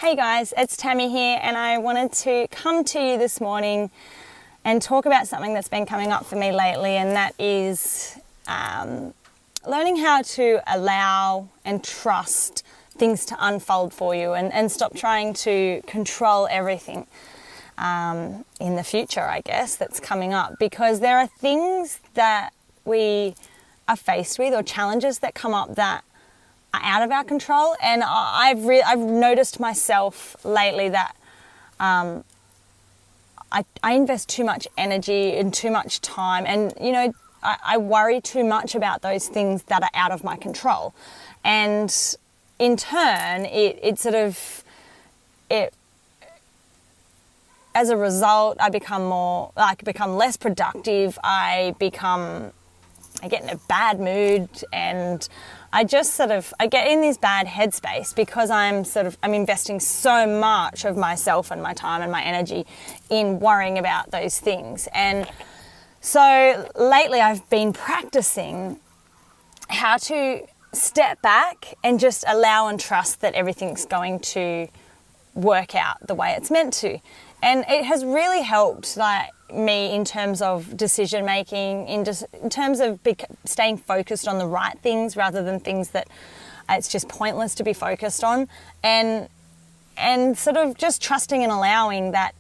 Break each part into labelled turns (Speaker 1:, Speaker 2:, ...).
Speaker 1: Hey guys, it's Tammy here, and I wanted to come to you this morning and talk about something that's been coming up for me lately, and that is learning how to allow and trust things to unfold for you and stop trying to control everything in the future, I guess, that's coming up. Because there are things that we are faced with or challenges that come up that are out of our control, and I've noticed myself lately that I invest too much energy and too much time, and I worry too much about those things that are out of my control, and in turn it as a result I become less productive. I get in a bad mood, and I get in this bad headspace because I'm investing so much of myself and my time and my energy in worrying about those things. And so lately I've been practicing how to step back and just allow and trust that everything's going to work out the way it's meant to. And it has really helped me in terms of decision making, in terms of staying focused on the right things rather than things that it's just pointless to be focused on, and sort of just trusting and allowing that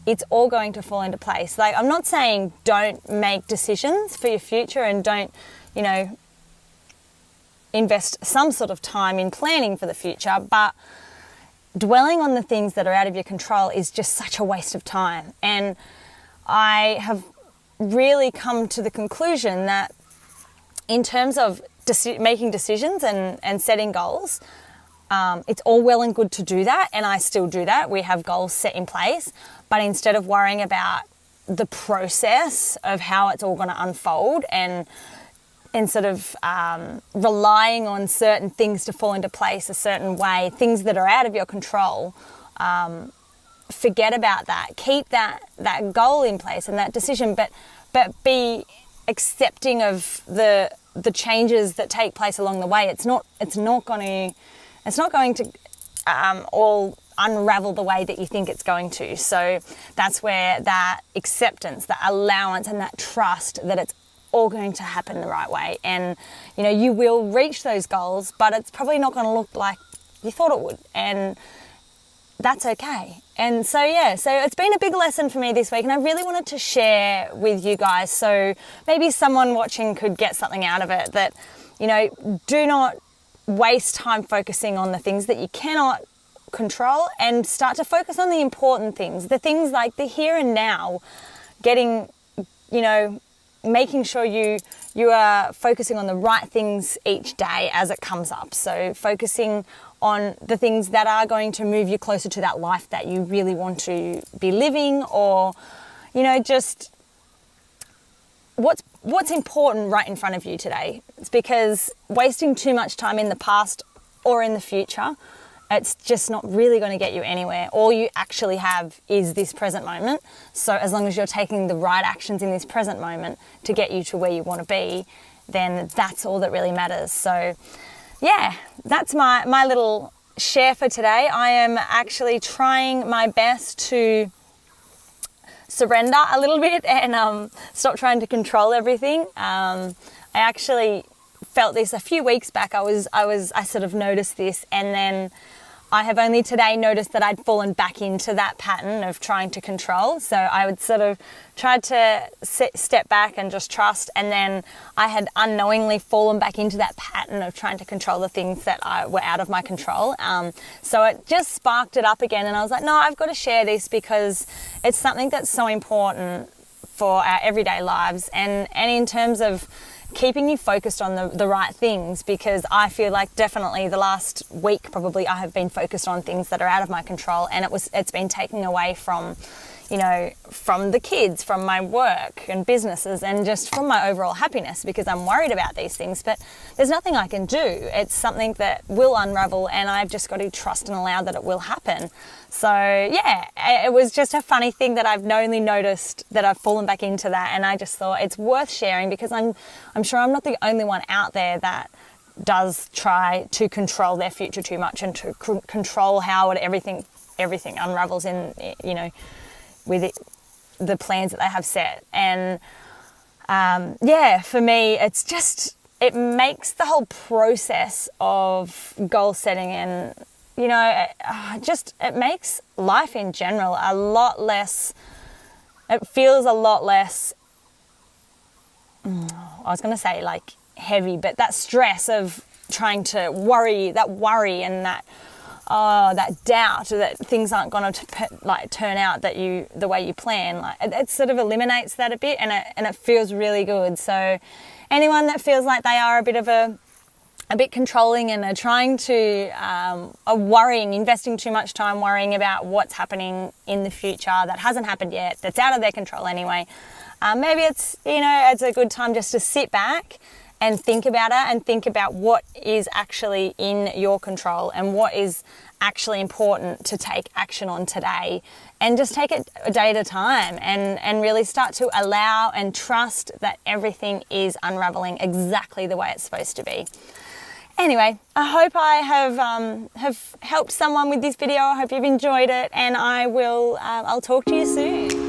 Speaker 1: it's all going to fall into place. I'm not saying don't make decisions for your future and don't, invest some sort of time in planning for the future, but dwelling on the things that are out of your control is just such a waste of time. And I have really come to the conclusion that in terms of making decisions and setting goals, it's all well and good to do that, and I still do that. We have goals set in place, but instead of worrying about the process of how it's all going to unfold and sort of relying on certain things to fall into place a certain way, things that are out of your control, forget about that. Keep that goal in place and that decision, but be accepting of the changes that take place along the way. It's not going to all unravel the way that you think it's going to. So that's where that acceptance, that allowance, and that trust that it's all going to happen the right way, and you will reach those goals, but it's probably not going to look like you thought it would, and that's okay. And so it's been a big lesson for me this week, and I really wanted to share with you guys, so maybe someone watching could get something out of it, that do not waste time focusing on the things that you cannot control, and start to focus on the important things, the things like the here and now, making sure you are focusing on the right things each day as it comes up. So focusing on the things that are going to move you closer to that life that you really want to be living, or just what's important right in front of you today. It's because wasting too much time in the past or in the future, it's just not really going to get you anywhere. All you actually have is this present moment. So as long as you're taking the right actions in this present moment to get you to where you want to be, then that's all that really matters. So yeah, that's my little share for today. I am actually trying my best to surrender a little bit and stop trying to control everything. I actually felt this a few weeks back. I sort of noticed this, and then I have only today noticed that I'd fallen back into that pattern of trying to control. So I would sort of try to step back and just trust, and then I had unknowingly fallen back into that pattern of trying to control the things that were out of my control. So it just sparked it up again, and I was like, no, I've got to share this because it's something that's so important for our everyday lives, and in terms of keeping you focused on the right things, because I feel like definitely the last week probably I have been focused on things that are out of my control, and it's been taken away from the kids, from my work and businesses, and just from my overall happiness, because I'm worried about these things. But there's nothing I can do. It's something that will unravel, and I've just got to trust and allow that it will happen. So yeah, it was just a funny thing that I've only noticed that I've fallen back into that, and I just thought it's worth sharing, because I'm sure I'm not the only one out there that does try to control their future too much and to control how everything unravels in, you know, with the plans that they have set. And for me, it's just, it makes the whole process of goal setting and, you know, it makes life in general a lot less, it feels a lot less, I was going to say like heavy, but that stress of trying to worry and that doubt that things aren't going to turn out the way you plan, like it sort of eliminates that a bit, and it feels really good. So anyone that feels like they are a bit controlling and are trying to are worrying, investing too much time worrying about what's happening in the future that hasn't happened yet, that's out of their control anyway, maybe it's a good time just to sit back and think about it, and think about what is actually in your control and what is actually important to take action on today, and just take it a day at a time, and really start to allow and trust that everything is unraveling exactly the way it's supposed to be. Anyway, I hope I have helped someone with this video. I hope you've enjoyed it, and I'll talk to you soon.